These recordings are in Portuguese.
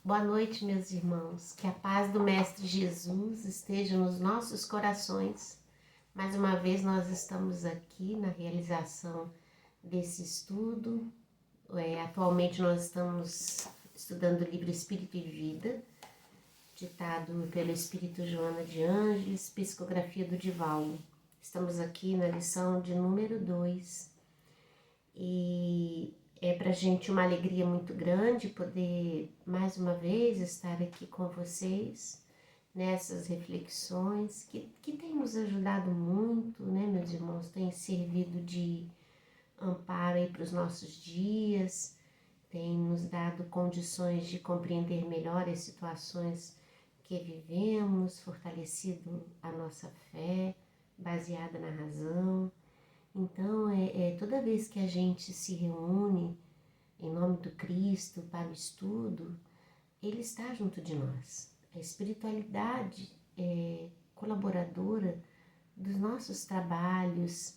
Boa noite, meus irmãos. Que a paz do Mestre Jesus esteja nos nossos corações. Mais uma vez nós estamos aqui na realização desse estudo. Atualmente nós estamos estudando o livro Espírito e Vida, ditado pelo Espírito Joana de Ângeles, psicografia do Divaldo. Estamos aqui na lição de número 2 e é para a gente uma alegria muito grande poder mais uma vez estar aqui com vocês nessas reflexões que tem nos ajudado muito, né, meus irmãos? Tem servido de amparo aí para os nossos dias, tem nos dado condições de compreender melhor as situações que vivemos, fortalecido a nossa fé baseada na razão. Então, toda vez que a gente se reúne em nome do Cristo para o estudo, Ele está junto de nós. A espiritualidade é colaboradora dos nossos trabalhos,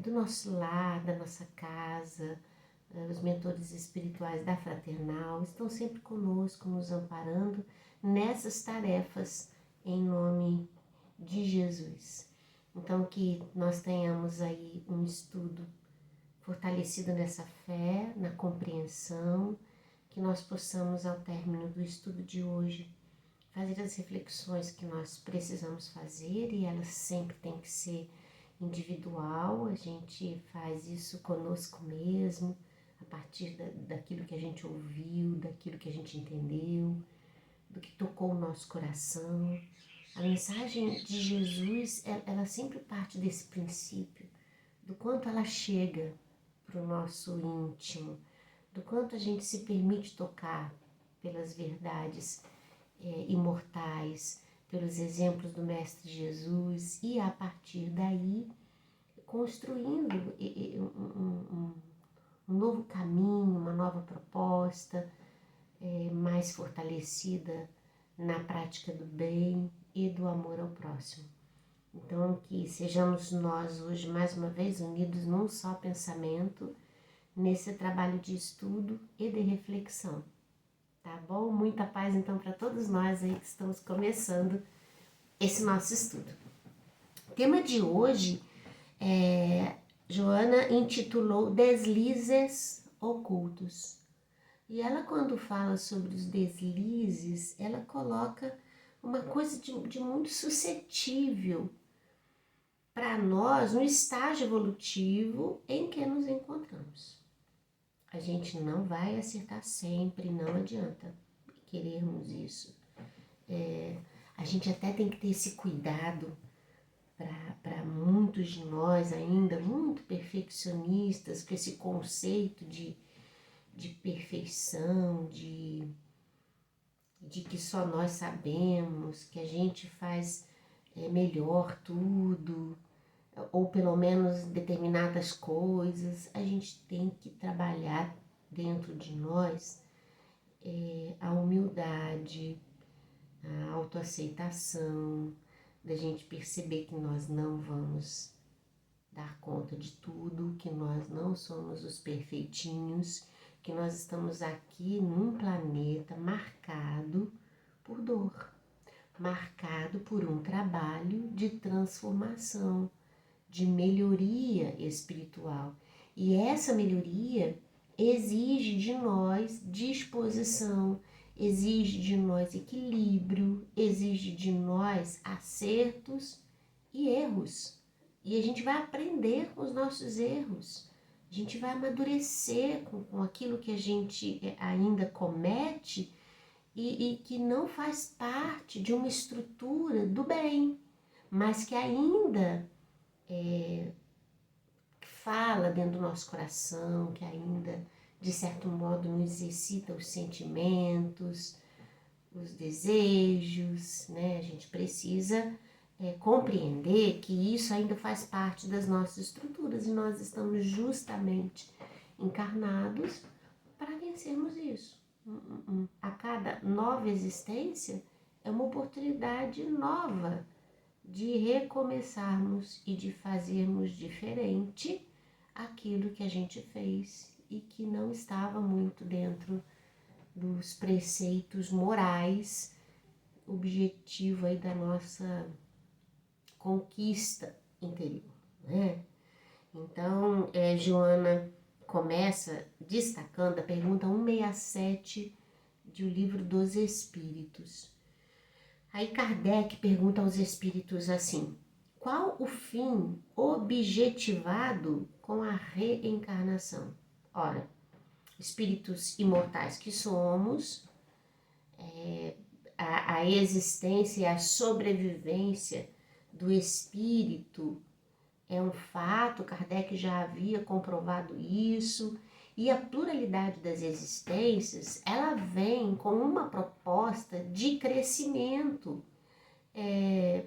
do nosso lar, da nossa casa. Os mentores espirituais da Fraternal estão sempre conosco, nos amparando nessas tarefas em nome de Jesus. Então, que nós tenhamos aí um estudo fortalecido nessa fé, na compreensão, que nós possamos, ao término do estudo de hoje, fazer as reflexões que nós precisamos fazer, e elas sempre têm que ser individual. A gente faz isso conosco mesmo, a partir daquilo que a gente ouviu, daquilo que a gente entendeu, do que tocou o nosso coração. A mensagem de Jesus, ela sempre parte desse princípio, do quanto ela chega para o nosso íntimo, do quanto a gente se permite tocar pelas verdades imortais, pelos exemplos do Mestre Jesus, e a partir daí construindo um novo caminho, uma nova proposta, mais fortalecida na prática do bem e do amor ao próximo. Então, que sejamos nós hoje, mais uma vez, unidos num só pensamento, nesse trabalho de estudo e de reflexão. Tá bom? Muita paz, então, para todos nós aí que estamos começando esse nosso estudo. O tema de hoje, Joana intitulou Deslizes Ocultos. E ela, quando fala sobre os deslizes, ela coloca uma coisa de muito suscetível para nós no estágio evolutivo em que nos encontramos. A gente não vai acertar sempre, não adianta querermos isso. A gente até tem que ter esse cuidado para muitos de nós ainda muito perfeccionistas, com esse conceito de perfeição, de que só nós sabemos, que a gente faz melhor tudo, ou pelo menos determinadas coisas. A gente tem que trabalhar dentro de nós a humildade, a autoaceitação, da gente perceber que nós não vamos dar conta de tudo, que nós não somos os perfeitinhos, que nós estamos aqui num planeta marcado por dor, marcado por um trabalho de transformação, de melhoria espiritual. E essa melhoria exige de nós disposição, exige de nós equilíbrio, exige de nós acertos e erros. E a gente vai aprender com os nossos erros. A gente vai amadurecer com aquilo que a gente ainda comete e que não faz parte de uma estrutura do bem, mas que ainda fala dentro do nosso coração, que ainda, de certo modo, nos excita os sentimentos, os desejos, né? A gente precisa compreender que isso ainda faz parte das nossas estruturas, e nós estamos justamente encarnados para vencermos isso. A cada nova existência é uma oportunidade nova de recomeçarmos e de fazermos diferente aquilo que a gente fez e que não estava muito dentro dos preceitos morais, objetivo aí da nossa conquista interior, né? Então, Joana começa destacando a pergunta 167 do Livro dos Espíritos. Aí Kardec pergunta aos espíritos assim: qual o fim objetivado com a reencarnação? Ora, espíritos imortais que somos, a existência e a sobrevivência do espírito é um fato, Kardec já havia comprovado isso, e a pluralidade das existências, ela vem com uma proposta de crescimento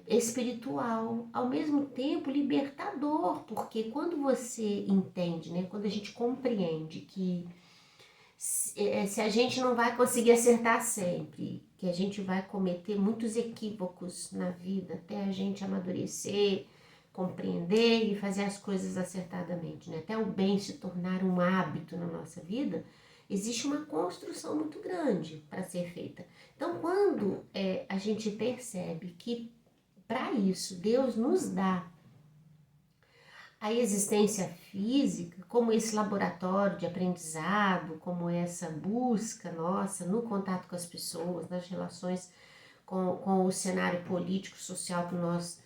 espiritual, ao mesmo tempo libertador, porque quando você entende, né, quando a gente compreende que se a gente não vai conseguir acertar sempre, que a gente vai cometer muitos equívocos na vida até a gente amadurecer, compreender e fazer as coisas acertadamente, né? Até o bem se tornar um hábito na nossa vida, existe uma construção muito grande para ser feita. Então, quando a gente percebe que para isso Deus nos dá a existência física, como esse laboratório de aprendizado, como essa busca nossa no contato com as pessoas, nas relações com o cenário político, social que nós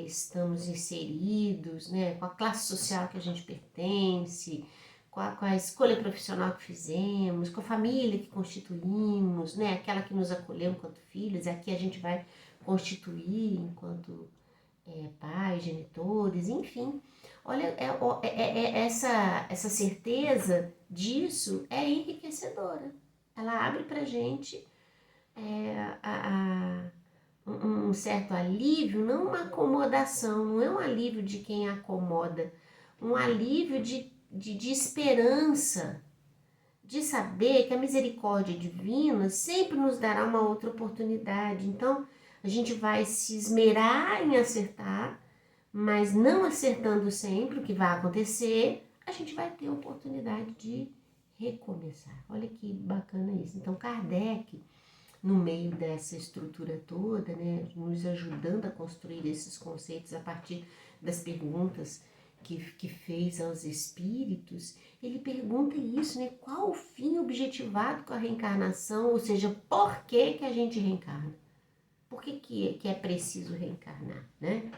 estamos inseridos, né, com a classe social que a gente pertence, com a escolha profissional que fizemos, com a família que constituímos, né, aquela que nos acolheu enquanto filhos, aqui a gente vai constituir enquanto pais, genitores, enfim. Olha, essa certeza disso é enriquecedora. Ela abre pra gente um certo alívio, não uma acomodação, não é um alívio de quem acomoda, um alívio de esperança, de saber que a misericórdia divina sempre nos dará uma outra oportunidade. Então, a gente vai se esmerar em acertar, mas não acertando sempre o que vai acontecer, a gente vai ter a oportunidade de recomeçar. Olha que bacana isso. Então, Kardec, no meio dessa estrutura toda, né, nos ajudando a construir esses conceitos a partir das perguntas que fez aos espíritos, ele pergunta isso, né? Qual o fim objetivado com a reencarnação? Ou seja, por que a gente reencarna? Por que é preciso reencarnar, né?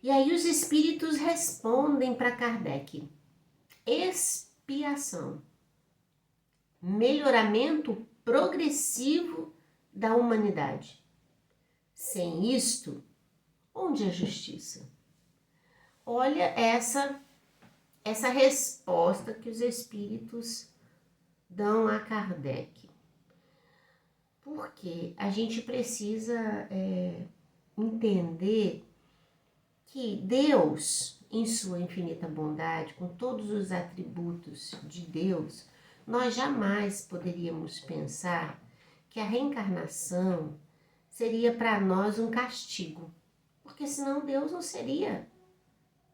E aí os espíritos respondem para Kardec: expiação, melhoramento progressivo da humanidade. Sem isto, onde a justiça? Olha essa resposta que os espíritos dão a Kardec. Porque a gente precisa entender que Deus, em sua infinita bondade, com todos os atributos de Deus, nós jamais poderíamos pensar que a reencarnação seria para nós um castigo, porque senão Deus não seria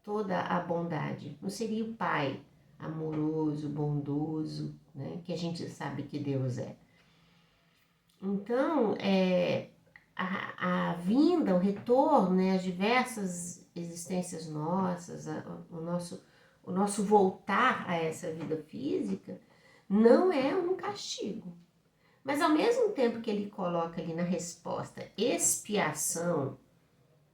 toda a bondade, não seria o Pai amoroso, bondoso, né, que a gente sabe que Deus é. Então, a vinda, o retorno, né, as diversas existências nossas, o nosso voltar a essa vida física, não é um castigo. Mas ao mesmo tempo que ele coloca ali na resposta expiação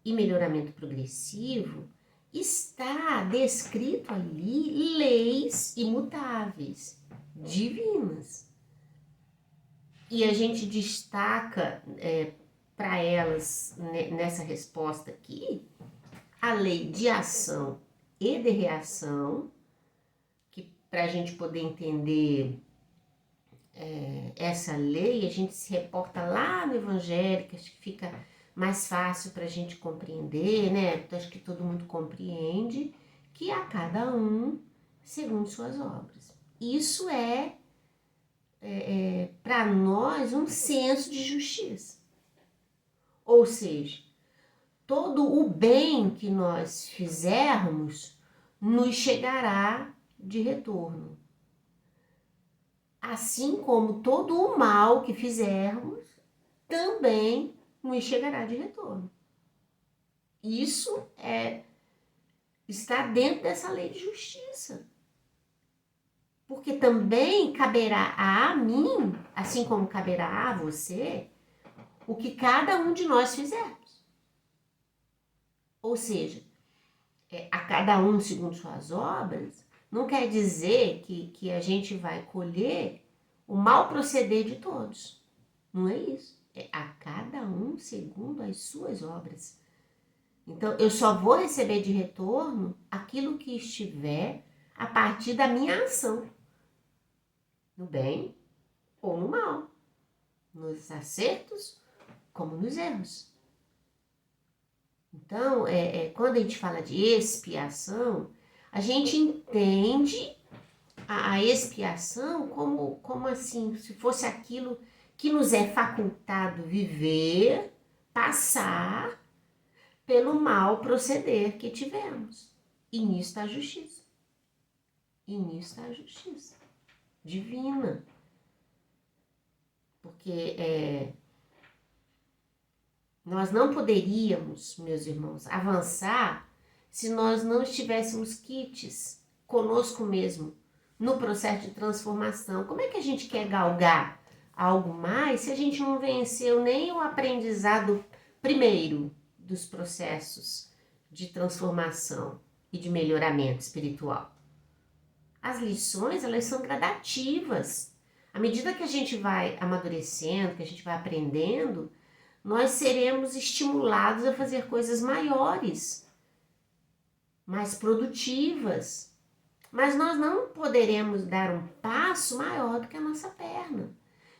e melhoramento progressivo, está descrito ali leis imutáveis, divinas. E a gente destaca para elas, nessa resposta aqui, a lei de ação e de reação, que para a gente poder entender essa lei, a gente se reporta lá no Evangelho, que acho que fica mais fácil para a gente compreender, né? Acho que todo mundo compreende que a cada um segundo suas obras. Isso para nós um senso de justiça. Ou seja, todo o bem que nós fizermos nos chegará de retorno. assim como todo o mal que fizermos, também nos chegará de retorno. Isso está dentro dessa lei de justiça. Porque também caberá a mim, assim como caberá a você, o que cada um de nós fizermos. Ou seja, a cada um segundo suas obras, não quer dizer que a gente vai colher o mau proceder de todos. Não é isso. É a cada um segundo as suas obras. Então, eu só vou receber de retorno aquilo que estiver a partir da minha ação. No bem ou no mal. Nos acertos como nos erros. Então, quando a gente fala de expiação, a gente entende a expiação como assim, se fosse aquilo que nos é facultado viver, passar pelo mal proceder que tivemos. E nisso está a justiça. E nisso está a justiça divina. Porque nós não poderíamos, meus irmãos, avançar se nós não estivéssemos quites conosco mesmo no processo de transformação. Como é que a gente quer galgar algo mais se a gente não venceu nem o aprendizado primeiro dos processos de transformação e de melhoramento espiritual? As lições, elas são gradativas. À medida que a gente vai amadurecendo, que a gente vai aprendendo, nós seremos estimulados a fazer coisas maiores, mais produtivas. Mas nós não poderemos dar um passo maior do que a nossa perna.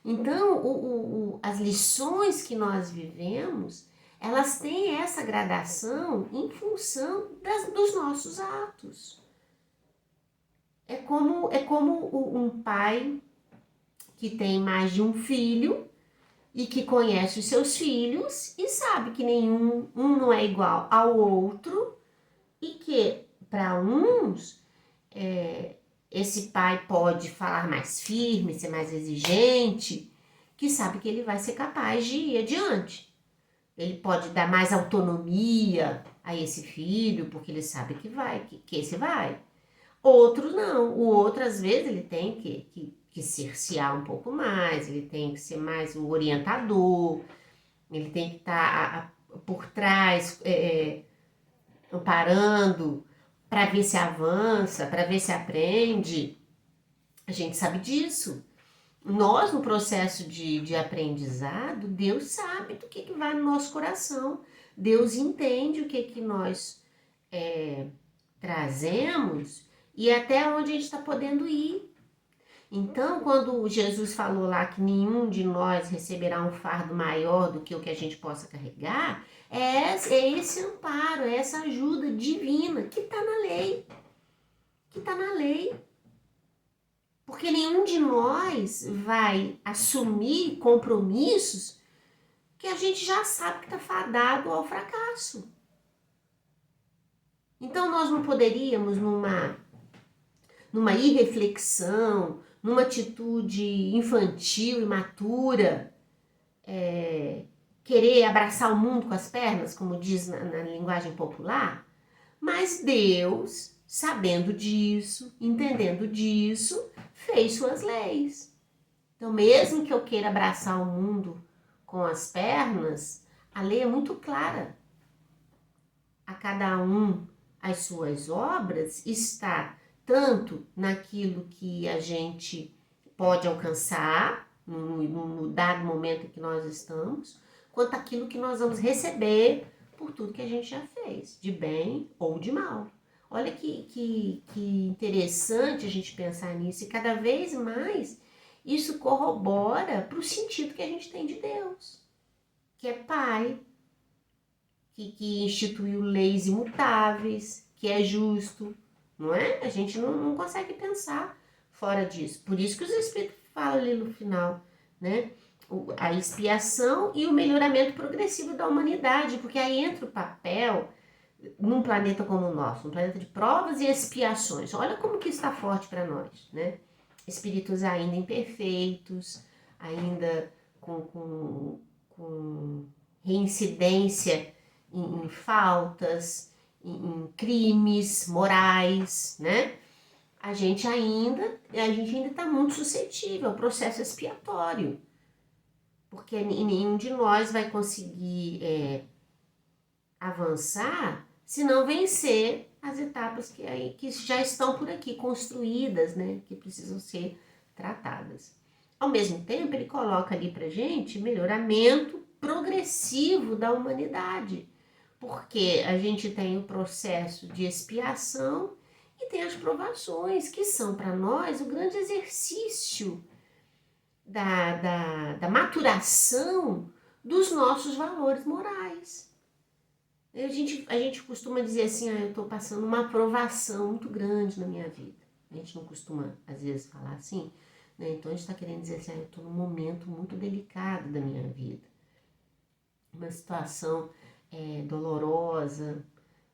Então, as lições que nós vivemos, elas têm essa gradação em função dos nossos atos. É como um pai que tem mais de um filho e que conhece os seus filhos e sabe que nenhum não é igual ao outro e que para uns esse pai pode falar mais firme, ser mais exigente, que sabe que ele vai ser capaz de ir adiante. Ele pode dar mais autonomia a esse filho, porque ele sabe que esse vai. Outro não. O outro, às vezes, ele tem que cercear um pouco mais, ele tem que ser mais o orientador, ele tem que estar por trás, amparando, para ver se avança, para ver se aprende. A gente sabe disso. Nós, no processo de aprendizado, Deus sabe do que vai no nosso coração. Deus entende o que nós trazemos e até onde a gente está podendo ir. Então, quando Jesus falou lá que nenhum de nós receberá um fardo maior do que o que a gente possa carregar, é esse amparo, é essa ajuda divina que está na lei. Que está na lei. Porque nenhum de nós vai assumir compromissos que a gente já sabe que está fadado ao fracasso. Então, nós não poderíamos, numa irreflexão, numa atitude infantil, imatura, querer abraçar o mundo com as pernas, como diz na linguagem popular, mas Deus, sabendo disso, entendendo disso, fez suas leis. Então, mesmo que eu queira abraçar o mundo com as pernas, a lei é muito clara. A cada um as suas obras está tanto naquilo que a gente pode alcançar, no dado momento em que nós estamos, quanto aquilo que nós vamos receber por tudo que a gente já fez, de bem ou de mal. Olha que interessante a gente pensar nisso, e cada vez mais isso corrobora para o sentido que a gente tem de Deus, que é Pai, que instituiu leis imutáveis, que é justo, não é? A gente não consegue pensar fora disso. Por isso que os Espíritos falam ali no final, né? A expiação e o melhoramento progressivo da humanidade, porque aí entra o papel num planeta como o nosso, um planeta de provas e expiações. Olha como que está forte para nós, né? espíritos ainda imperfeitos, ainda com reincidência em faltas, em crimes morais, né? A gente ainda está muito suscetível ao processo expiatório, porque nenhum de nós vai conseguir avançar se não vencer as etapas que já estão por aqui, construídas, né? Que precisam ser tratadas. Ao mesmo tempo, ele coloca ali pra gente melhoramento progressivo da humanidade, porque a gente tem o processo de expiação e tem as provações, que são para nós o grande exercício da maturação dos nossos valores morais. A gente costuma dizer assim, eu estou passando uma aprovação muito grande na minha vida. A gente não costuma, às vezes, falar assim, né? Então a gente está querendo dizer assim, eu estou num momento muito delicado da minha vida. Uma situação dolorosa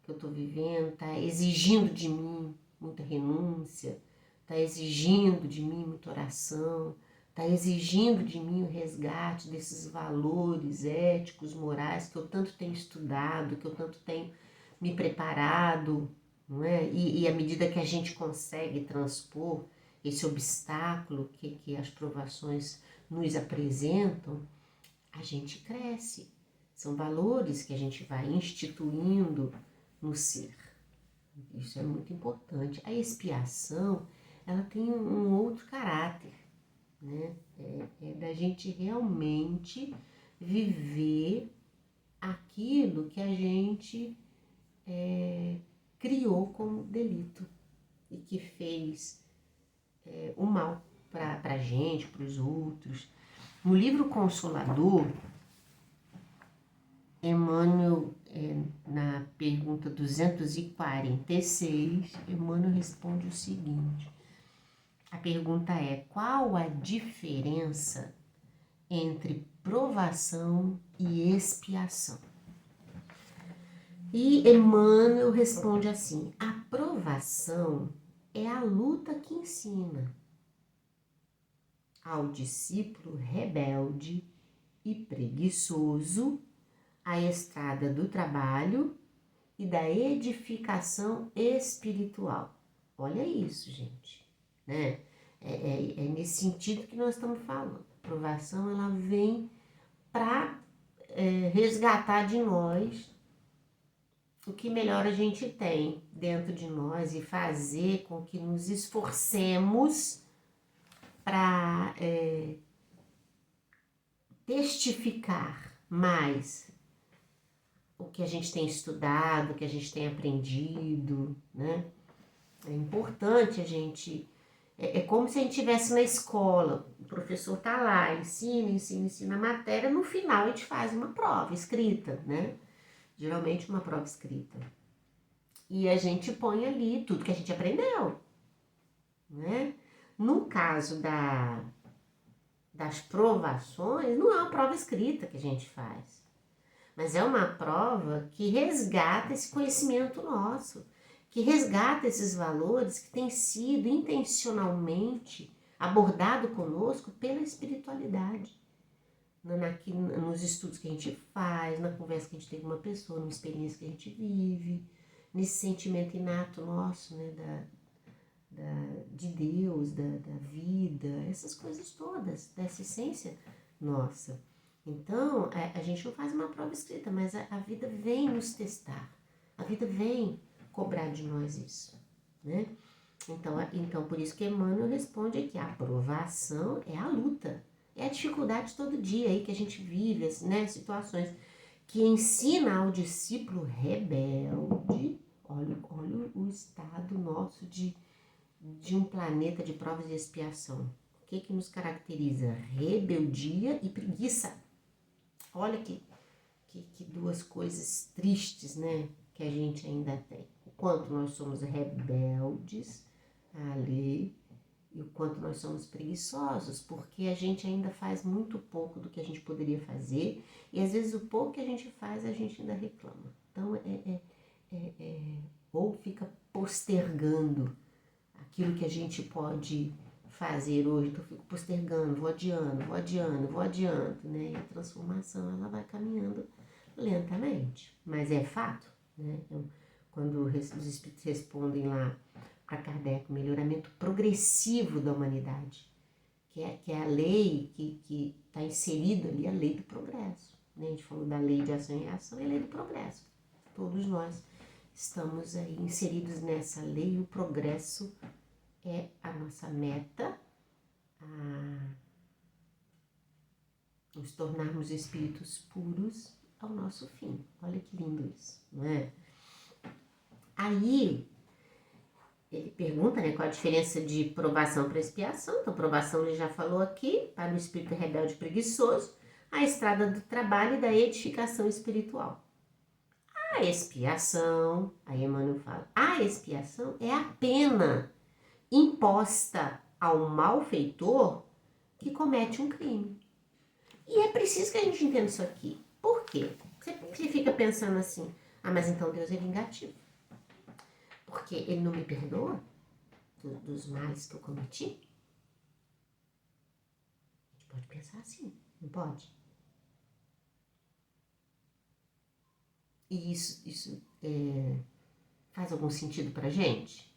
que eu estou vivendo, está exigindo de mim muita renúncia, está exigindo de mim muita oração, está exigindo de mim o resgate desses valores éticos, morais que eu tanto tenho estudado, que eu tanto tenho me preparado, não é? E à medida que a gente consegue transpor esse obstáculo que as provações nos apresentam, a gente cresce. São valores que a gente vai instituindo no ser. Isso é muito importante. A expiação, ela tem um outro caráter, né? É da gente realmente viver aquilo que a gente criou como delito e que fez o mal para a gente, para os outros. No livro Consolador, Emmanuel, na pergunta 246, Emmanuel responde o seguinte. A pergunta é: qual a diferença entre provação e expiação? E Emmanuel responde assim: a provação é a luta que ensina ao discípulo rebelde e preguiçoso a estrada do trabalho e da edificação espiritual. Olha isso, gente, né? É nesse sentido que nós estamos falando. A provação, ela vem para resgatar de nós o que melhor a gente tem dentro de nós e fazer com que nos esforcemos para testificar mais o que a gente tem estudado, o que a gente tem aprendido, né? É importante a gente... É como se a gente estivesse na escola, o professor tá lá, ensina a matéria, no final a gente faz uma prova escrita, né? Geralmente uma prova escrita. E a gente põe ali tudo que a gente aprendeu, né? No caso das provações, não é uma prova escrita que a gente faz, mas é uma prova que resgata esse conhecimento nosso, que resgata esses valores que têm sido intencionalmente abordado conosco pela espiritualidade. Nos estudos que a gente faz, na conversa que a gente tem com uma pessoa, numa experiência que a gente vive, nesse sentimento inato nosso, né, de Deus, da vida, essas coisas todas, dessa essência nossa. Então, a gente não faz uma prova escrita, mas a vida vem nos testar, a vida vem cobrar de nós isso, né? Então, por isso que Emmanuel responde aqui, a provação é a luta, é a dificuldade todo dia aí que a gente vive, né? Situações que ensina ao discípulo rebelde, olha o estado nosso de um planeta de provas e expiação. O que nos caracteriza? Rebeldia e preguiça. Olha que duas coisas tristes, né, que a gente ainda tem. O quanto nós somos rebeldes à lei e o quanto nós somos preguiçosos, porque a gente ainda faz muito pouco do que a gente poderia fazer e às vezes o pouco que a gente faz a gente ainda reclama. Então, ou fica postergando aquilo que a gente pode fazer hoje, então eu fico postergando, vou adiando, né? E a transformação, ela vai caminhando lentamente, mas é fato, né? Então, quando os espíritos respondem lá para Kardec, o melhoramento progressivo da humanidade, que é a lei que está inserida ali, a lei do progresso, né? A gente falou da lei de ação e reação, é a lei do progresso. Todos nós estamos aí inseridos nessa lei, o progresso é a nossa meta, nos tornarmos espíritos puros ao nosso fim. Olha que lindo isso, não é? Aí, ele pergunta, né, qual a diferença de provação para expiação. Então, provação ele já falou aqui, para o espírito rebelde e preguiçoso, a estrada do trabalho e da edificação espiritual. A expiação, aí Emmanuel fala, a expiação é a pena imposta ao malfeitor que comete um crime. E é preciso que a gente entenda isso aqui. Por quê? Você fica pensando assim, mas então Deus é vingativo. Porque ele não me perdoa dos males que eu cometi? A gente pode pensar assim, não pode? E isso faz algum sentido pra gente?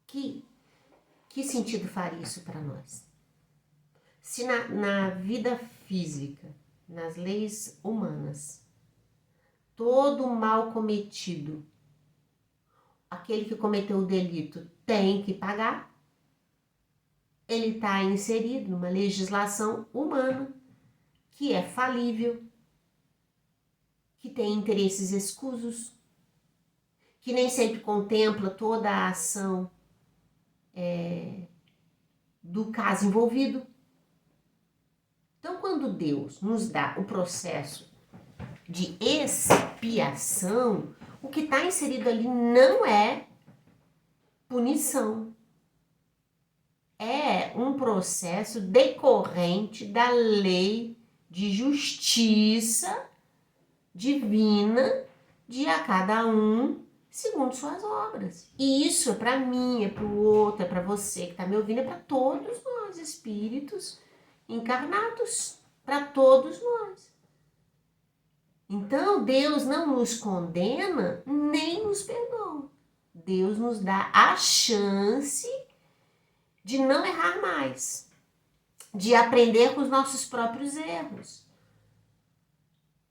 Que sentido faria isso para nós? Se na vida física, nas leis humanas, todo mal cometido, aquele que cometeu o delito tem que pagar, ele está inserido numa legislação humana que é falível, que tem interesses escusos, que nem sempre contempla toda a ação do caso envolvido. Então, quando Deus nos dá o processo de expiação, o que está inserido ali não é punição. É um processo decorrente da lei de justiça divina de a cada um segundo suas obras. E isso é para mim, é para o outro, é para você que está me ouvindo, é para todos nós, espíritos encarnados, para todos nós. Então, Deus não nos condena, nem nos perdoa. Deus nos dá a chance de não errar mais, de aprender com os nossos próprios erros.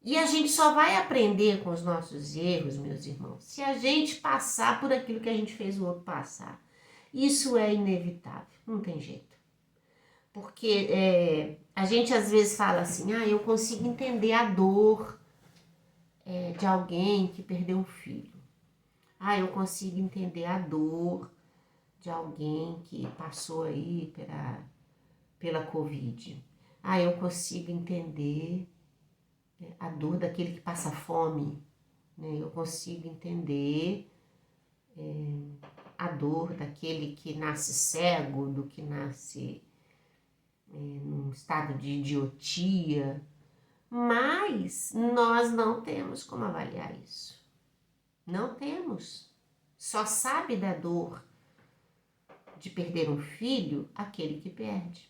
E a gente só vai aprender com os nossos erros, meus irmãos, se a gente passar por aquilo que a gente fez o outro passar. Isso é inevitável, não tem jeito. Porque a gente às vezes fala assim, eu consigo entender a dor de alguém que perdeu um filho. Eu consigo entender a dor de alguém que passou aí pela Covid. Eu consigo entender a dor daquele que passa fome, né? Eu consigo entender a dor daquele que nasce cego, do que nasce num estado de idiotia, mas nós não temos como avaliar isso. Não temos. Só sabe da dor de perder um filho aquele que perde.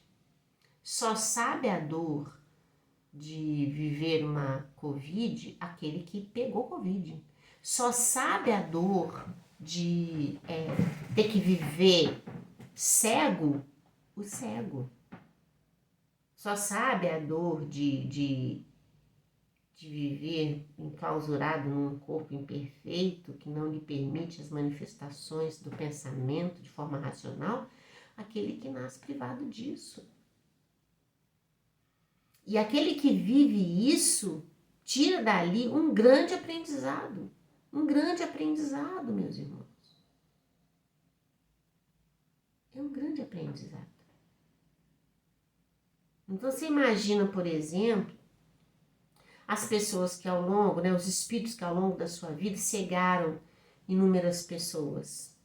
Só sabe a dor de viver uma Covid aquele que pegou Covid. Só sabe a dor de ter que viver cego o cego. Só sabe a dor de viver enclausurado num corpo imperfeito que não lhe permite as manifestações do pensamento de forma racional, aquele que nasce privado disso. E aquele que vive isso, tira dali um grande aprendizado. Um grande aprendizado, meus irmãos. É um grande aprendizado. Então, você imagina, por exemplo, as pessoas que ao longo, os espíritos que ao longo da sua vida cegaram inúmeras pessoas.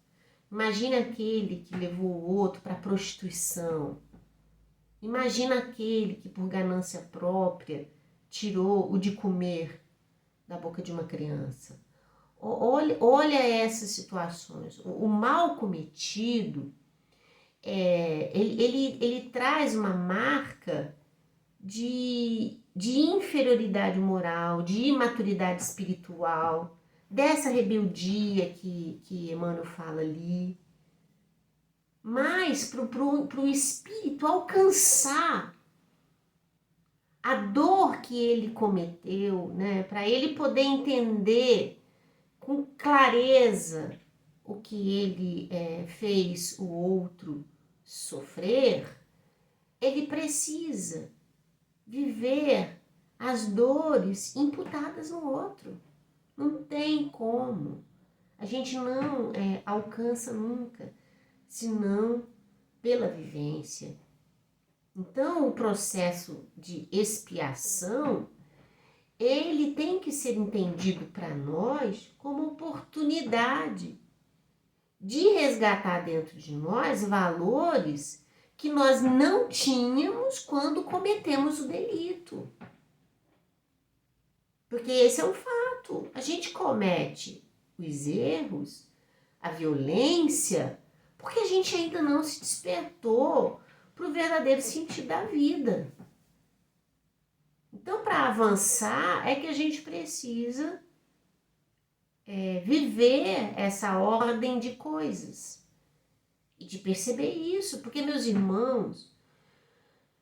Imagina aquele que levou o outro para a prostituição. Imagina aquele que por ganância própria tirou o de comer da boca de uma criança. Olha essas situações. O mal cometido ele traz uma marca de inferioridade moral, de imaturidade espiritual, dessa rebeldia que Emmanuel fala ali. Mas para o espírito alcançar a dor que ele cometeu, né? Para ele poder entender com clareza o que ele fez o outro sofrer, ele precisa viver as dores imputadas no outro. Não tem como. A gente não alcança nunca, senão pela vivência. Então, o processo de expiação, ele tem que ser entendido para nós como oportunidade de resgatar dentro de nós valores que nós não tínhamos quando cometemos o delito. Porque esse é um fato. A gente comete os erros, a violência, porque a gente ainda não se despertou para o verdadeiro sentido da vida. Então, para avançar, é que a gente precisa viver essa ordem de coisas e de perceber isso, porque, meus irmãos,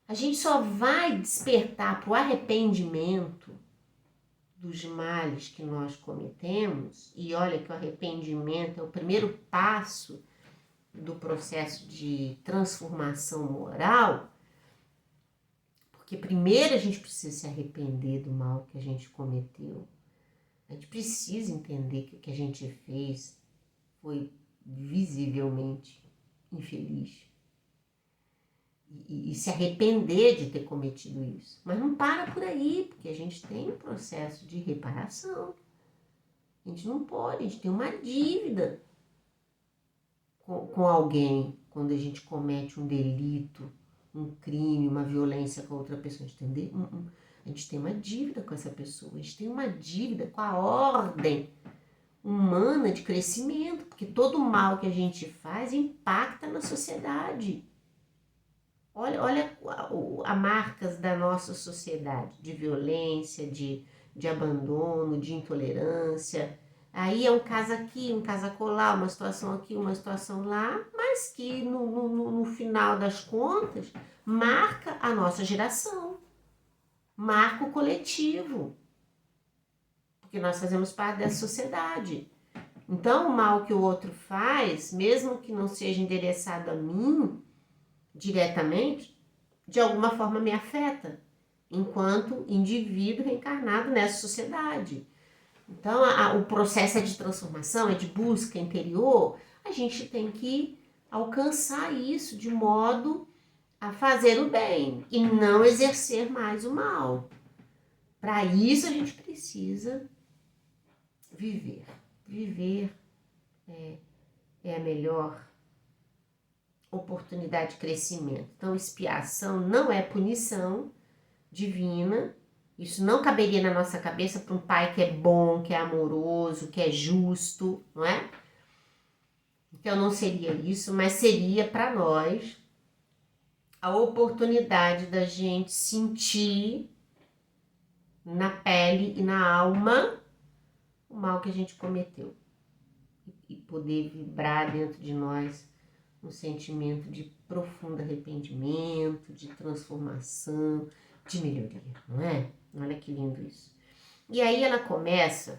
a gente só vai despertar para o arrependimento dos males que nós cometemos, e olha que o arrependimento é o primeiro passo do processo de transformação moral, porque primeiro a gente precisa se arrepender do mal que a gente cometeu. A gente precisa entender que o que a gente fez foi visivelmente infeliz. E se arrepender de ter cometido isso. Mas não para por aí, porque a gente tem um processo de reparação. A gente não pode, a gente tem uma dívida com alguém quando a gente comete um delito, um crime, uma violência com a outra pessoa, entendeu? A gente tem uma dívida com essa pessoa, a gente tem uma dívida com a ordem humana de crescimento, porque todo mal que a gente faz impacta na sociedade. Olha a marcas da nossa sociedade, de violência, de abandono, de intolerância. Aí é um caso aqui, um caso acolá, uma situação aqui, uma situação lá, mas que no final das contas marca a nossa geração, marca o coletivo, porque nós fazemos parte dessa sociedade. Então, o mal que o outro faz, mesmo que não seja endereçado a mim diretamente, de alguma forma me afeta, enquanto indivíduo reencarnado nessa sociedade. Então, o processo é de transformação, é de busca interior. A gente tem que alcançar isso de modo a fazer o bem e não exercer mais o mal. Para isso, a gente precisa viver. Viver é a melhor oportunidade de crescimento. Então, expiação não é punição divina. Isso não caberia na nossa cabeça para um pai que é bom, que é amoroso, que é justo, não é? Então não seria isso, mas seria para nós a oportunidade da gente sentir na pele e na alma o mal que a gente cometeu e poder vibrar dentro de nós um sentimento de profundo arrependimento, de transformação, de melhoria, não é? Olha que lindo isso. E aí ela começa,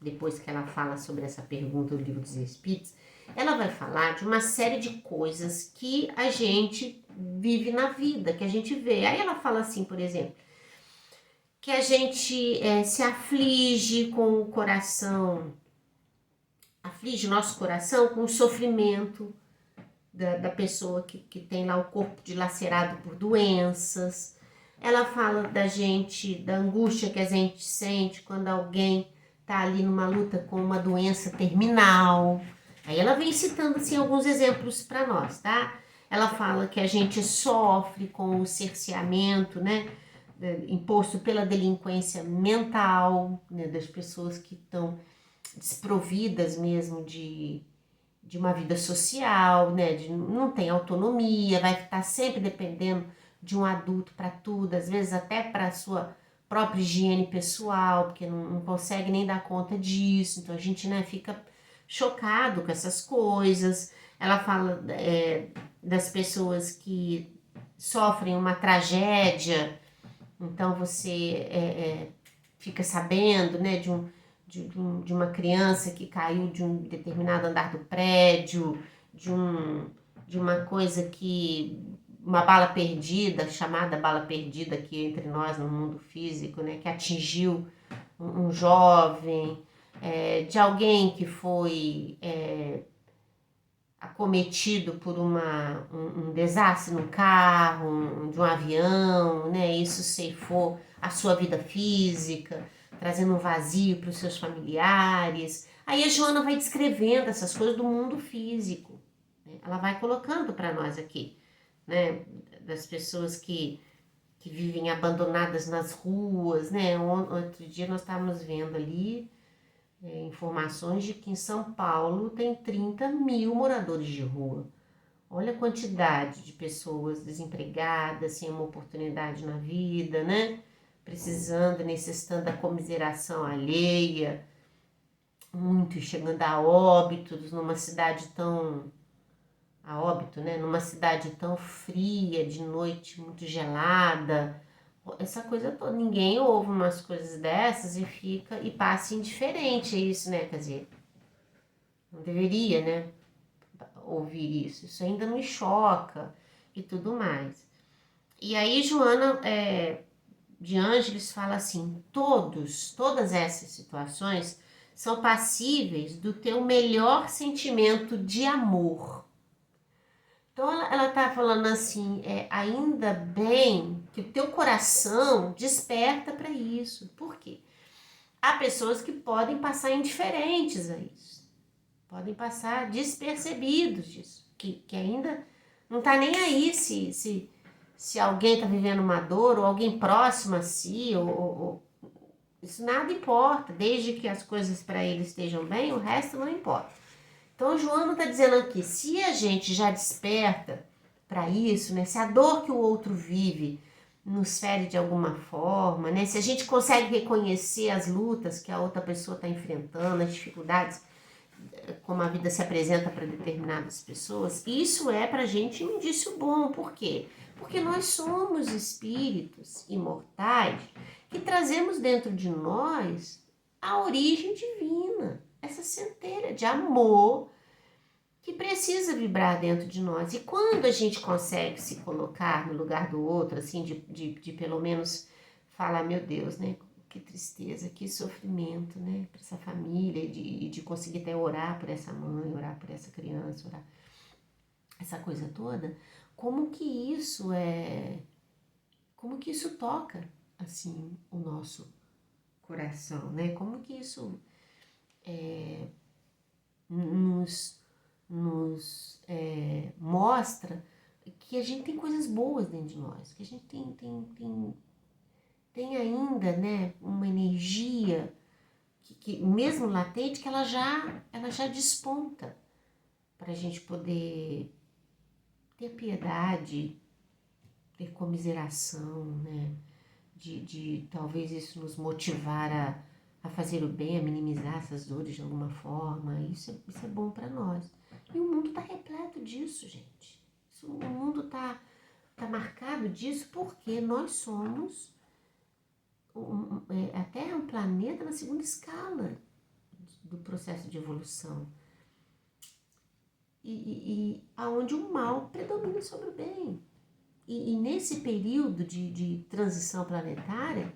depois que ela fala sobre essa pergunta do Livro dos Espíritos, ela vai falar de uma série de coisas que a gente vive na vida, que a gente vê. Aí ela fala assim, por exemplo, que a gente se aflige com o coração, aflige nosso coração com o sofrimento da pessoa que tem lá o corpo dilacerado por doenças. Ela fala da gente, da angústia que a gente sente quando alguém está ali numa luta com uma doença terminal. Aí ela vem citando assim, alguns exemplos para nós, tá? Ela fala que a gente sofre com o cerceamento, né, imposto pela delinquência mental, né, das pessoas que estão desprovidas mesmo de de uma vida social, né? Não tem autonomia, vai estar sempre dependendo de um adulto para tudo, às vezes até para a sua própria higiene pessoal, porque não consegue nem dar conta disso. Então a gente, né, fica chocado com essas coisas. Ela fala das pessoas que sofrem uma tragédia, então você fica sabendo, né, de uma criança que caiu de um determinado andar do prédio, de uma coisa que, uma bala perdida, chamada bala perdida aqui entre nós no mundo físico, né, que atingiu um jovem, de alguém que foi acometido por um desastre no carro, de um avião, né? Isso ceifou a sua vida física, trazendo um vazio para os seus familiares. Aí a Joana vai descrevendo essas coisas do mundo físico, né? Ela vai colocando para nós aqui, né? Das pessoas que vivem abandonadas nas ruas, né? Outro dia nós estávamos vendo ali informações de que em São Paulo tem 30 mil moradores de rua. Olha a quantidade de pessoas desempregadas, sem uma oportunidade na vida, né? Precisando, necessitando da comiseração alheia, muito chegando a óbitos numa cidade tão... a óbito, né? Numa cidade tão fria, de noite muito gelada. Essa coisa toda, ninguém ouve umas coisas dessas e passa indiferente a isso, né? Quer dizer, não deveria, né, ouvir isso. Isso ainda me choca e tudo mais. E aí Joana de Ângeles fala assim, todas essas situações são passíveis do teu melhor sentimento de amor. Então ela tá falando assim, ainda bem que o teu coração desperta para isso. Por quê? Há pessoas que podem passar indiferentes a isso. Podem passar despercebidos disso. Que ainda não tá nem aí se alguém tá vivendo uma dor ou alguém próximo a si. Isso nada importa. Desde que as coisas para ele estejam bem, o resto não importa. Então, o Joana está dizendo aqui, se a gente já desperta para isso, né? Se a dor que o outro vive nos fere de alguma forma, né? Se a gente consegue reconhecer as lutas que a outra pessoa está enfrentando, as dificuldades, como a vida se apresenta para determinadas pessoas, isso é para a gente um indício bom. Por quê? Porque nós somos espíritos imortais que trazemos dentro de nós a origem divina, essa centelha de amor que precisa vibrar dentro de nós. E quando a gente consegue se colocar no lugar do outro, assim, de pelo menos falar, meu Deus, né? Que tristeza, que sofrimento, né? Para essa família, e de conseguir até orar por essa mãe, orar por essa criança, orar essa coisa toda, como que isso toca, assim, o nosso coração, né? Como que isso nos mostra que a gente tem coisas boas dentro de nós, que a gente tem ainda, né, uma energia que mesmo latente, que ela já desponta para a gente poder ter piedade, ter comiseração, né, de talvez isso nos motivar a fazer o bem, a minimizar essas dores de alguma forma. Isso é bom para nós. E o mundo está repleto disso, gente. O mundo está marcado disso porque nós somos... a Terra é um planeta na segunda escala do processo de evolução. E aonde o mal predomina sobre o bem. E nesse período de transição planetária,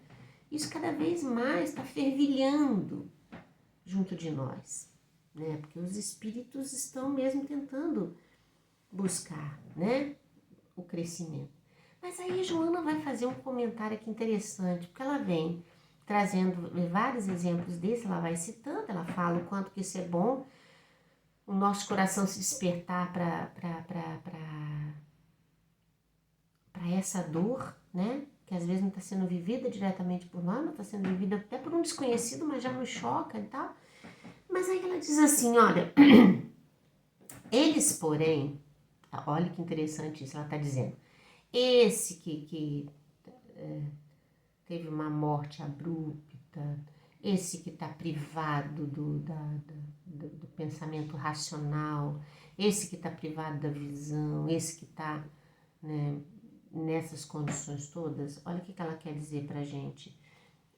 isso cada vez mais está fervilhando junto de nós, né? Porque os espíritos estão mesmo tentando buscar, né, o crescimento. Mas aí Joana vai fazer um comentário aqui interessante, porque ela vem trazendo vários exemplos desse, ela vai citando, ela fala o quanto que isso é bom, o nosso coração se despertar para essa dor, né? Que às vezes não está sendo vivida diretamente por nós, mas está sendo vivida até por um desconhecido, mas já nos choca e tal. Mas aí ela diz assim, olha, Eles, porém, olha que interessante isso, ela está dizendo, esse que teve uma morte abrupta, esse que está privado do pensamento racional, esse que está privado da visão, esse que está, né, nessas condições todas, olha o que ela quer dizer para a gente.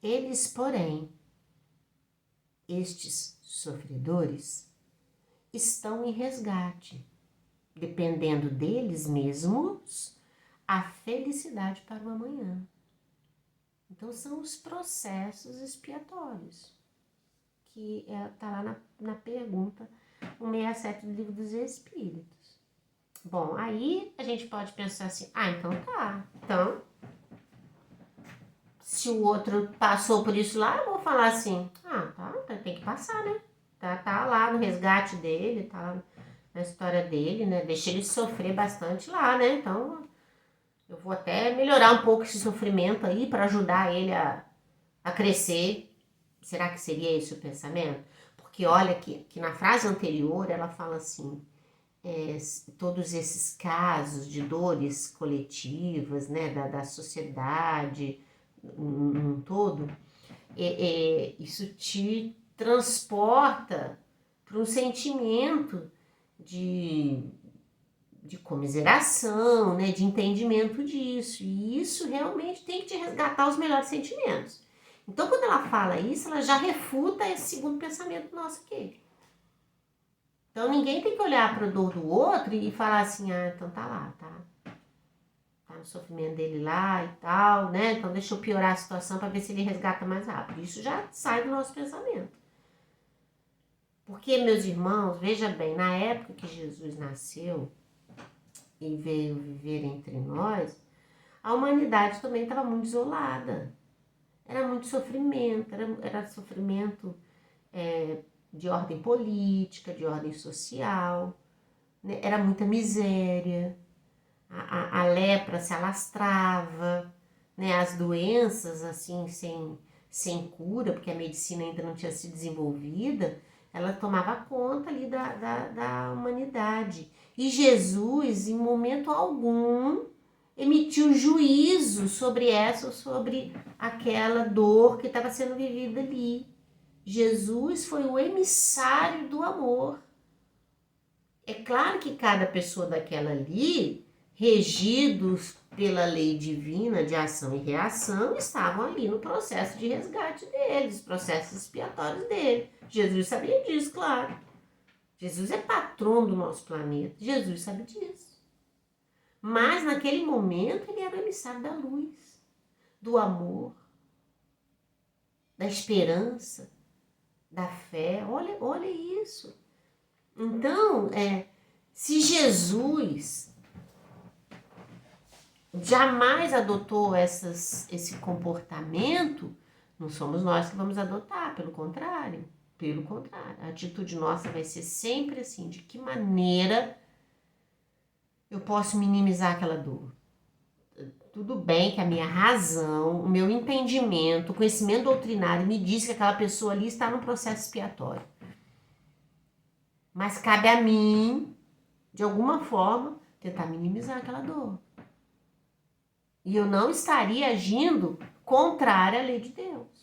Eles, porém, estes sofredores, estão em resgate, dependendo deles mesmos, a felicidade para o amanhã. Então, são os processos expiatórios, que está lá na pergunta 167 do Livro dos Espíritos. Bom, aí a gente pode pensar assim, então tá, então, se o outro passou por isso lá, eu vou falar assim, tá, tem que passar, né? Tá lá no resgate dele, tá lá na história dele, né? Deixa ele sofrer bastante lá, né? Então, eu vou até melhorar um pouco esse sofrimento aí para ajudar ele a crescer. Será que seria esse o pensamento? Porque olha que na frase anterior ela fala assim, todos esses casos de dores coletivas, né, da sociedade num todo, isso te transporta para um sentimento de comiseração, né, de entendimento disso. E isso realmente tem que te resgatar os melhores sentimentos. Então, quando ela fala isso, ela já refuta esse segundo pensamento nosso aqui. Então, ninguém tem que olhar para a dor do outro e falar assim, então tá lá, tá no sofrimento dele lá e tal, né? Então, deixa eu piorar a situação para ver se ele resgata mais rápido. Isso já sai do nosso pensamento. Porque, meus irmãos, veja bem, na época que Jesus nasceu e veio viver entre nós, a humanidade também estava muito isolada. Era muito sofrimento, era sofrimento de ordem política, de ordem social, né? Era muita miséria, a lepra se alastrava, né? As doenças assim sem cura, porque a medicina ainda não tinha sido desenvolvida, ela tomava conta ali da humanidade. E Jesus, em momento algum, emitiu juízo sobre essa ou sobre aquela dor que estava sendo vivida ali. Jesus foi o emissário do amor. É claro que cada pessoa daquela ali, regidos pela lei divina de ação e reação, estavam ali no processo de resgate deles, processos expiatórios dele. Jesus sabia disso, claro. Jesus é patrão do nosso planeta. Jesus sabe disso. Mas naquele momento ele era o emissário da luz, do amor, da esperança, da fé. Olha isso. Então, se Jesus jamais adotou esse comportamento, não somos nós que vamos adotar, pelo contrário. Pelo contrário, a atitude nossa vai ser sempre assim, de que maneira eu posso minimizar aquela dor. Tudo bem que a minha razão, o meu entendimento, o conhecimento doutrinário me diz que aquela pessoa ali está no processo expiatório. Mas cabe a mim, de alguma forma, tentar minimizar aquela dor. E eu não estaria agindo contrária à lei de Deus.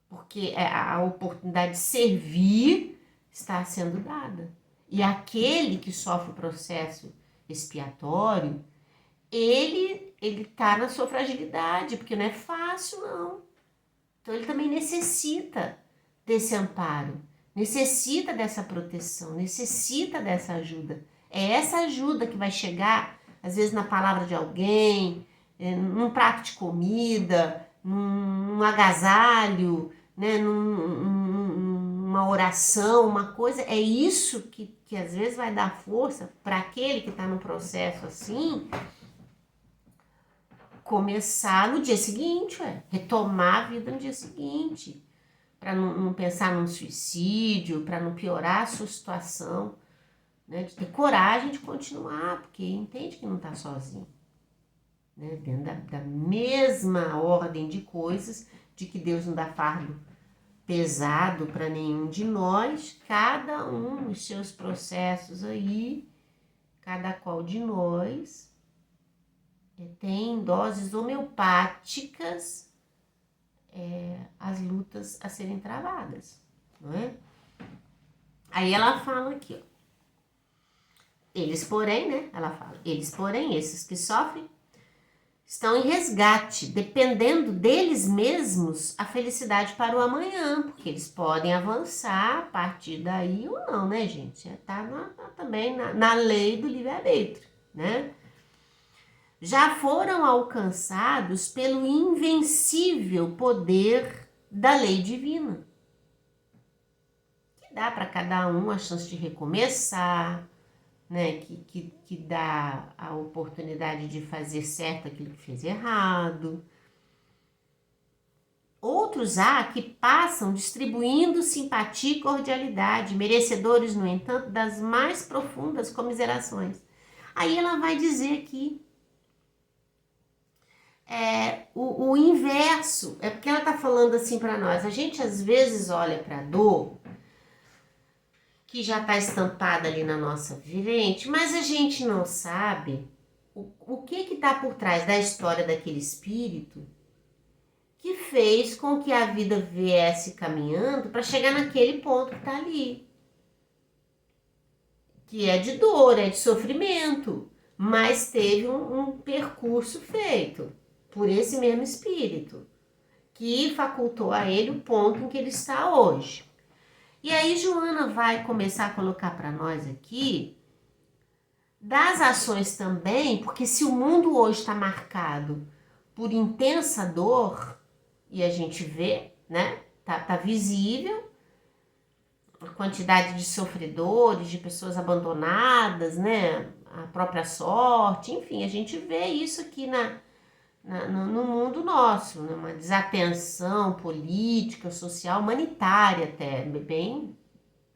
Porque a oportunidade de servir está sendo dada. E aquele que sofre o processo expiatório, ele está na sua fragilidade, porque não é fácil, não. Então, ele também necessita desse amparo, necessita dessa proteção, necessita dessa ajuda. É essa ajuda que vai chegar, às vezes, na palavra de alguém, num prato de comida, num agasalho, né, numa oração, uma coisa. É isso que às vezes vai dar força para aquele que está num processo assim, começar no dia seguinte, retomar a vida no dia seguinte, para não pensar num suicídio, para não piorar a sua situação, né, de ter coragem de continuar, porque entende que não está sozinho, né, dentro da mesma ordem de coisas, de que Deus não dá fardo pesado para nenhum de nós, cada um os seus processos aí, cada qual de nós tem doses homeopáticas as lutas a serem travadas, não é? Aí ela fala aqui, ó. Eles, porém, né? Ela fala, eles, porém, esses que sofrem, estão em resgate, dependendo deles mesmos a felicidade para o amanhã, porque eles podem avançar a partir daí ou não, né, gente? Tá também na lei do livre-arbítrio, né? Já foram alcançados pelo invencível poder da lei divina, que dá para cada um a chance de recomeçar, né? Que dá a oportunidade de fazer certo aquilo que fez errado. Outros há que passam distribuindo simpatia e cordialidade, merecedores, no entanto, das mais profundas comiserações. Aí ela vai dizer aqui o inverso, é porque ela está falando assim para nós. A gente às vezes olha para a dor que já está estampada ali na nossa frente, mas a gente não sabe o que está por trás da história daquele espírito que fez com que a vida viesse caminhando para chegar naquele ponto que está ali. Que é de dor, é de sofrimento, mas teve um percurso feito por esse mesmo espírito, que facultou a ele o ponto em que ele está hoje. E aí Joana vai começar a colocar para nós aqui das ações também, porque se o mundo hoje está marcado por intensa dor, e a gente vê, né, tá visível a quantidade de sofredores, de pessoas abandonadas, né, a própria sorte, enfim, a gente vê isso aqui no mundo nosso, né? Uma desatenção política, social, humanitária até, bem,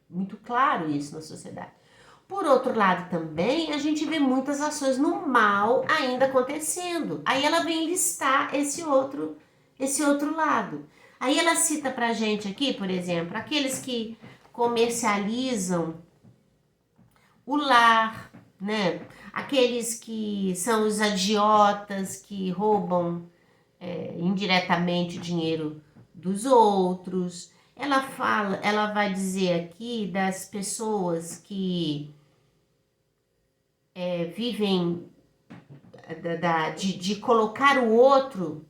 muito claro isso na sociedade. Por outro lado também, a gente vê muitas ações no mal ainda acontecendo. Aí ela vem listar esse outro lado. Aí ela cita pra gente aqui, por exemplo, aqueles que comercializam o lar, né? Aqueles que são os agiotas que roubam indiretamente dinheiro dos outros. Ela vai dizer aqui das pessoas que vivem de colocar o outro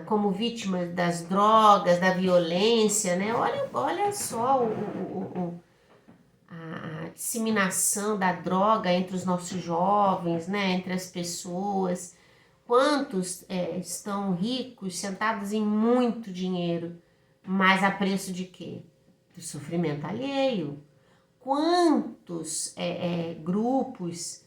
como vítima das drogas, da violência, né? Olha só a disseminação da droga entre os nossos jovens, né? Entre as pessoas. Quantos estão ricos, sentados em muito dinheiro, mas a preço de quê? Do sofrimento alheio. Quantos grupos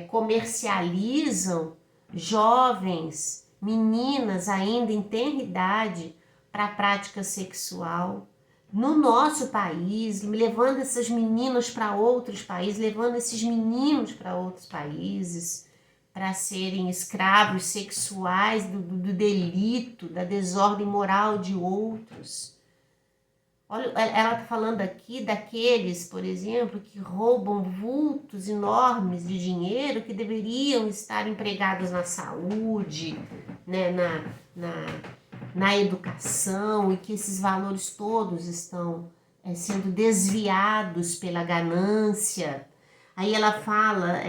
comercializam jovens, meninas ainda em tenra idade para a prática sexual no nosso país, levando essas meninas para outros países, levando esses meninos para outros países para serem escravos sexuais do delito, da desordem moral de outros. Olha, ela está falando aqui daqueles, por exemplo, que roubam vultos enormes de dinheiro que deveriam estar empregados na saúde, né, na educação, e que esses valores todos estão sendo desviados pela ganância. Aí ela fala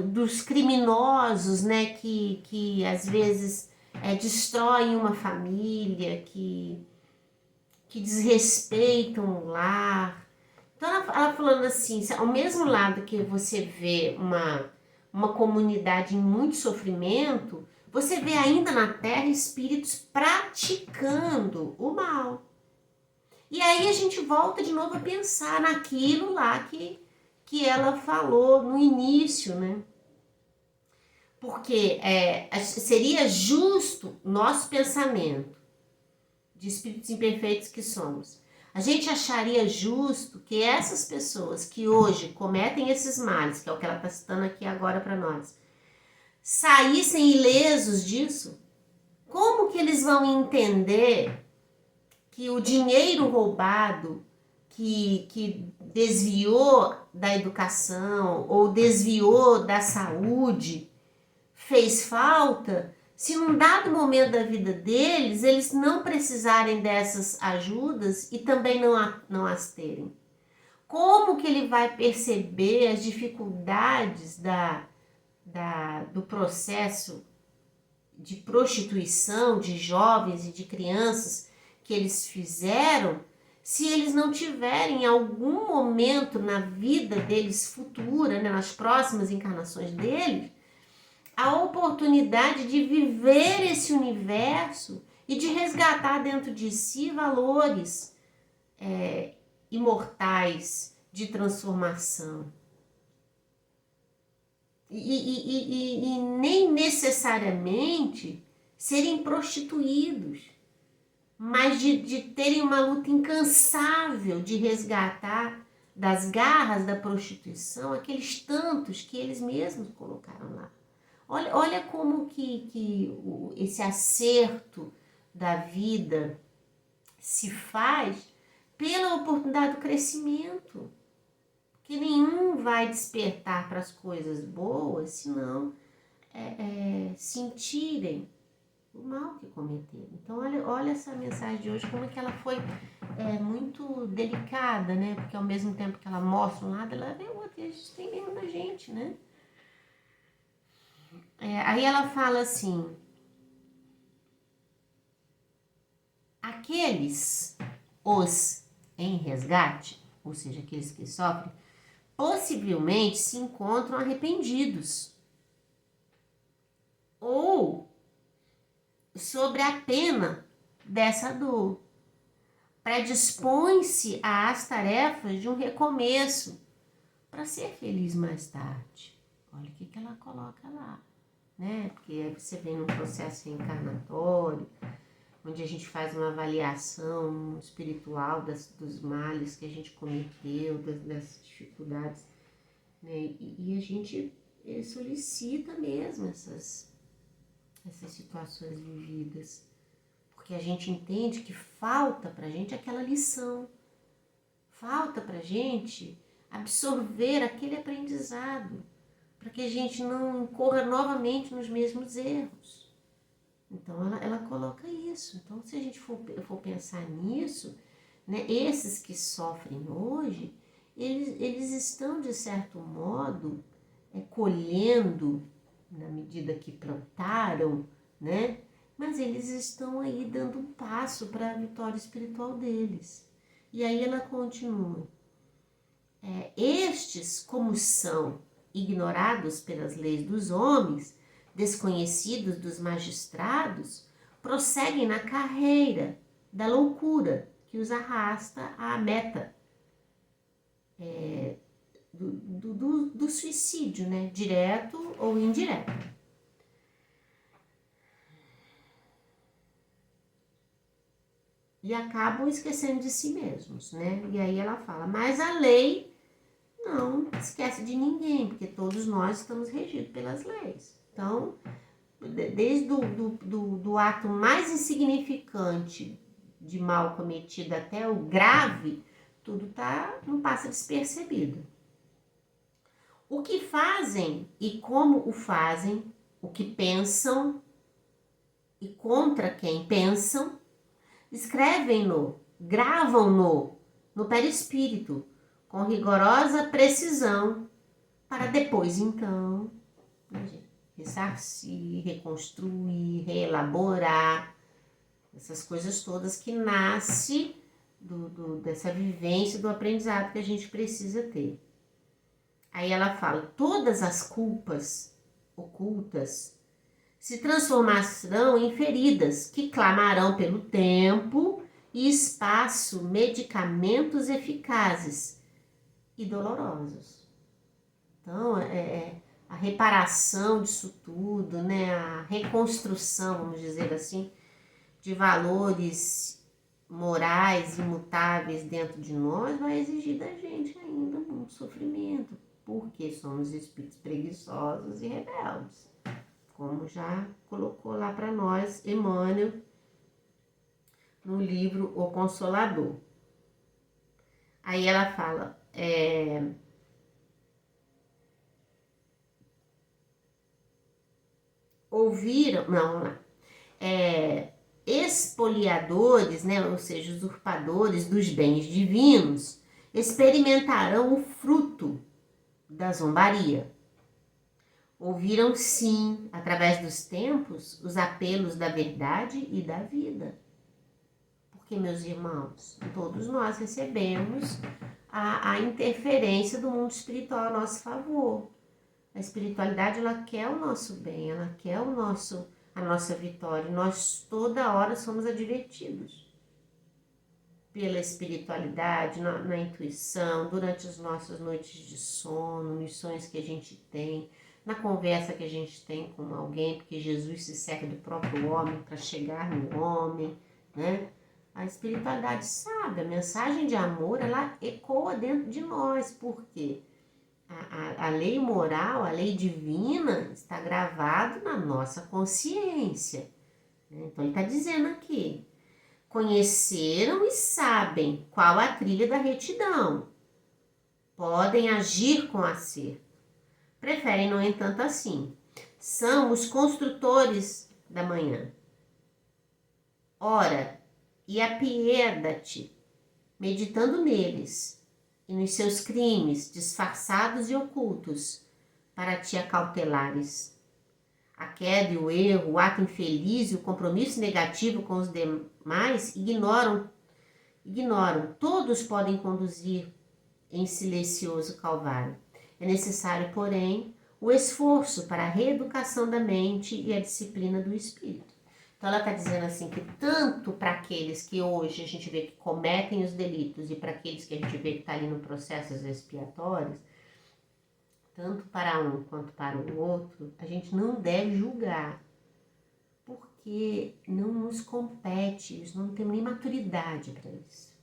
dos criminosos, né, que às vezes destroem uma família, que desrespeitam o lar. Então ela falando assim, ao mesmo lado que você vê uma comunidade em muito sofrimento, você vê ainda na Terra espíritos praticando o mal. E aí a gente volta de novo a pensar naquilo lá que ela falou no início, né? Porque seria justo nosso pensamento de espíritos imperfeitos que somos. A gente acharia justo que essas pessoas que hoje cometem esses males, que é o que ela está citando aqui agora para nós, saíssem ilesos disso? Como que eles vão entender que o dinheiro roubado, que desviou da educação ou desviou da saúde, fez falta, se num dado momento da vida deles, eles não precisarem dessas ajudas e também não as terem? Como que ele vai perceber as dificuldades do processo de prostituição de jovens e de crianças que eles fizeram, se eles não tiverem em algum momento na vida deles futura, né, nas próximas encarnações deles, a oportunidade de viver esse universo e de resgatar dentro de si valores imortais de transformação. E nem necessariamente serem prostituídos, mas de terem uma luta incansável de resgatar das garras da prostituição aqueles tantos que eles mesmos colocaram lá. Olha como que esse acerto da vida se faz pela oportunidade do crescimento. Que nenhum vai despertar para as coisas boas se não sentirem o mal que cometeram. Então, olha essa mensagem de hoje, como é que ela foi muito delicada, né? Porque ao mesmo tempo que ela mostra um lado, ela vê o outro, e a gente tem mesmo na gente, né? Aí ela fala assim: aqueles, os em resgate, ou seja, aqueles que sofrem, possivelmente se encontram arrependidos ou sobre a pena dessa dor. Predispõe-se às tarefas de um recomeço para ser feliz mais tarde. Olha o que ela coloca lá, né? Porque aí você vem num processo reencarnatório, onde a gente faz uma avaliação espiritual dos males que a gente cometeu, das dificuldades, né? E a gente solicita mesmo essas situações vividas, porque a gente entende que falta pra gente aquela lição, falta pra gente absorver aquele aprendizado, para que a gente não incorra novamente nos mesmos erros. Então ela coloca isso. Então, se a gente for pensar nisso, né, esses que sofrem hoje, eles estão, de certo modo, colhendo na medida que plantaram, né? Mas eles estão aí dando um passo para a vitória espiritual deles. E aí ela continua: estes, como são ignorados pelas leis dos homens, desconhecidos dos magistrados, prosseguem na carreira da loucura que os arrasta à meta do suicídio, né? Direto ou indireto. E acabam esquecendo de si mesmos, né? E aí ela fala: mas a lei não esquece de ninguém, porque todos nós estamos regidos pelas leis. Então, desde do ato mais insignificante de mal cometido até o grave, tudo não passa despercebido. O que fazem e como o fazem, o que pensam e contra quem pensam, escrevem-no, gravam-no no perispírito, com rigorosa precisão, para depois, então, ressarcir, reconstruir, reelaborar, essas coisas todas que nascem dessa vivência, do aprendizado que a gente precisa ter. Aí ela fala: todas as culpas ocultas se transformarão em feridas que clamarão pelo tempo e espaço medicamentos eficazes e dolorosos. Então, a reparação disso tudo, né? A reconstrução, vamos dizer assim, de valores morais imutáveis dentro de nós vai exigir da gente ainda muito sofrimento, porque somos espíritos preguiçosos e rebeldes. como já colocou lá para nós Emmanuel no livro O Consolador. Aí ela fala, ouviram, não, vamos lá, expoliadores, né, ou seja, usurpadores dos bens divinos, experimentarão o fruto da zombaria. Ouviram, sim, através dos tempos, os apelos da verdade e da vida. Porque, meus irmãos, todos nós recebemos a interferência do mundo espiritual a nosso favor. A espiritualidade, ela quer o nosso bem, ela quer a nossa vitória. Nós toda hora somos advertidos pela espiritualidade, na intuição, durante as nossas noites de sono, missões que a gente tem, na conversa que a gente tem com alguém, porque Jesus se serve do próprio homem para chegar no homem, né? A espiritualidade sabe, a mensagem de amor, ela ecoa dentro de nós, porque a lei moral, a lei divina está gravada na nossa consciência. Então ele está dizendo aqui, conheceram e sabem qual a trilha da retidão, podem agir com acerto, preferem, no entanto, assim, são os construtores da manhã. Ora, e apieda-te, meditando neles e nos seus crimes disfarçados e ocultos, para te acautelares. A queda e o erro, o ato infeliz e o compromisso negativo com os demais ignoram. Todos podem conduzir em silencioso calvário. É necessário, porém, o esforço para a reeducação da mente e a disciplina do espírito. Então ela está dizendo assim que tanto para aqueles que hoje a gente vê que cometem os delitos e para aqueles que a gente vê que está ali no processos expiatórios, tanto para um quanto para o outro, a gente não deve julgar, porque não nos compete, nós não temos nem maturidade para isso.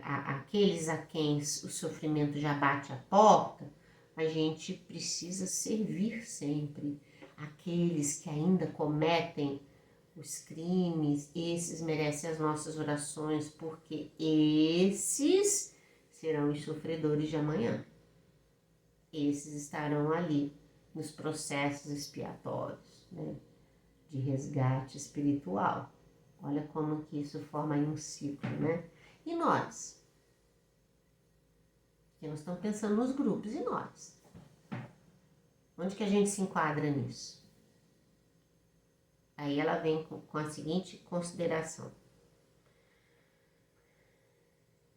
Aqueles a quem o sofrimento já bate a porta, a gente precisa servir sempre. Aqueles que ainda cometem os crimes, esses merecem as nossas orações, porque esses serão os sofredores de amanhã. Esses estarão ali nos processos expiatórios, né, de resgate espiritual. Olha como que isso forma aí um ciclo, né? E nós? Porque nós estamos pensando nos grupos, e nós? Onde que a gente se enquadra nisso? Aí ela vem com a seguinte consideração.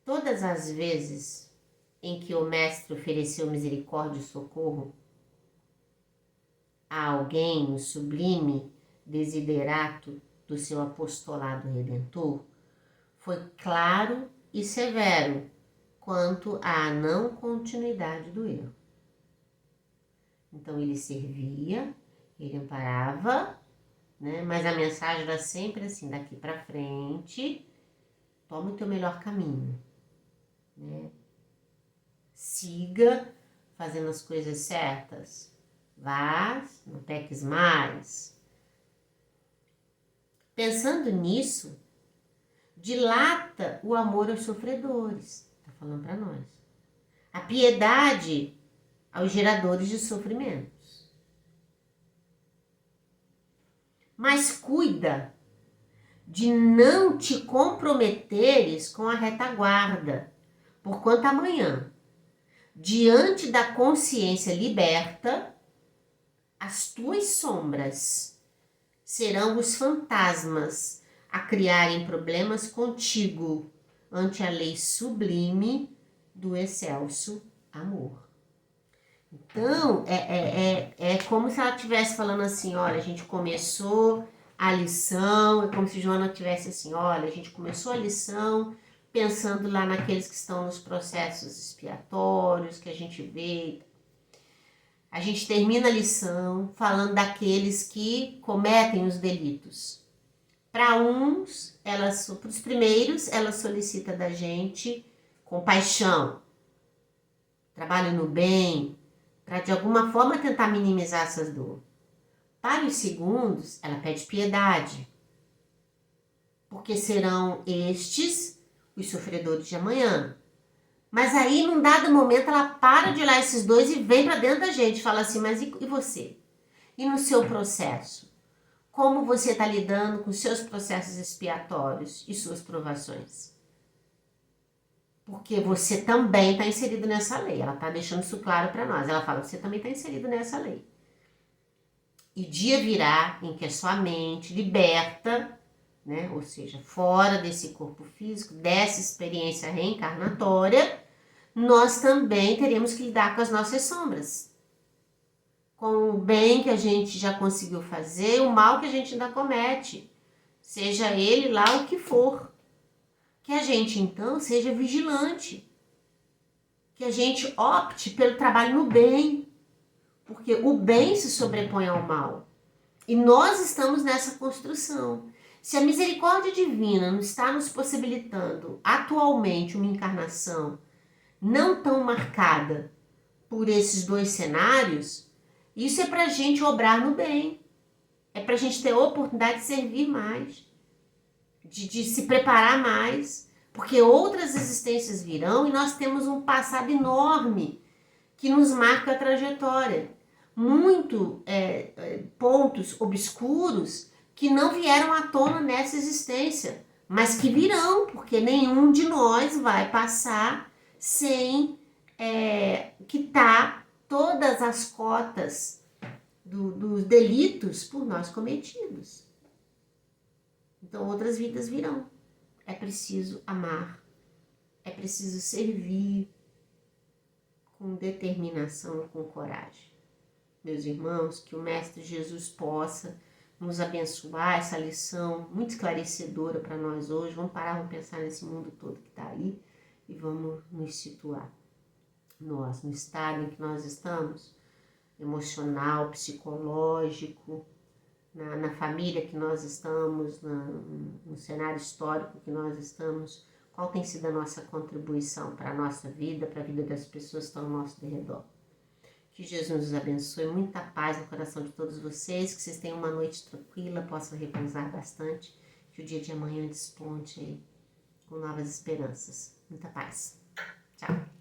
Todas as vezes em que o Mestre ofereceu misericórdia e socorro a alguém no sublime desiderato do seu apostolado redentor, foi claro e severo quanto à não continuidade do erro. Então ele servia, ele amparava, né? Mas a mensagem era sempre assim, daqui para frente, toma o teu melhor caminho, né? Siga fazendo as coisas certas, vá, não peques mais. Pensando nisso, dilata o amor aos sofredores, está falando para nós. A piedade aos geradores de sofrimentos. Mas cuida de não te comprometeres com a retaguarda, porquanto amanhã, diante da consciência liberta, as tuas sombras serão os fantasmas a criarem problemas contigo ante a lei sublime do excelso amor. Então, é como se ela estivesse falando assim, olha, a gente começou a lição, é como se Joana estivesse assim, olha, a gente começou a lição pensando lá naqueles que estão nos processos expiatórios, que a gente vê. A gente termina a lição falando daqueles que cometem os delitos. Para uns, para os primeiros, ela solicita da gente compaixão, trabalho no bem, para de alguma forma tentar minimizar essas dores. Para os segundos, ela pede piedade, porque serão estes os sofredores de amanhã. Mas aí, num dado momento, ela para de olhar esses dois e vem para dentro da gente, fala assim, mas e você? E no seu processo? Como você está lidando com seus processos expiatórios e suas provações? Porque você também está inserido nessa lei. Ela está deixando isso claro para nós. Ela fala, você também está inserido nessa lei. E dia virá em que a sua mente liberta, né? Ou seja, fora desse corpo físico, dessa experiência reencarnatória, nós também teremos que lidar com as nossas sombras. Com o bem que a gente já conseguiu fazer, o mal que a gente ainda comete. Seja ele lá o que for. Que a gente, então, seja vigilante. Que a gente opte pelo trabalho no bem. Porque o bem se sobrepõe ao mal. E nós estamos nessa construção. Se a misericórdia divina não está nos possibilitando atualmente uma encarnação não tão marcada por esses dois cenários, isso é para a gente obrar no bem. É para a gente ter a oportunidade de servir mais, de se preparar mais, porque outras existências virão e nós temos um passado enorme que nos marca a trajetória. Pontos obscuros que não vieram à tona nessa existência, mas que virão, porque nenhum de nós vai passar sem quitar todas as cotas dos delitos por nós cometidos. Então outras vidas virão. É preciso amar, é preciso servir com determinação e com coragem. Meus irmãos, que o Mestre Jesus possa nos abençoar, essa lição muito esclarecedora para nós hoje. Vamos parar, vamos pensar nesse mundo todo que está aí e vamos nos situar. Nós, no estado em que nós estamos, emocional, psicológico, na família que nós estamos, no cenário histórico que nós estamos, qual tem sido a nossa contribuição para a nossa vida, para a vida das pessoas que estão ao nosso redor. Que Jesus nos abençoe, muita paz no coração de todos vocês, que vocês tenham uma noite tranquila, possam repousar bastante, que o dia de amanhã desponte aí com novas esperanças. Muita paz. Tchau.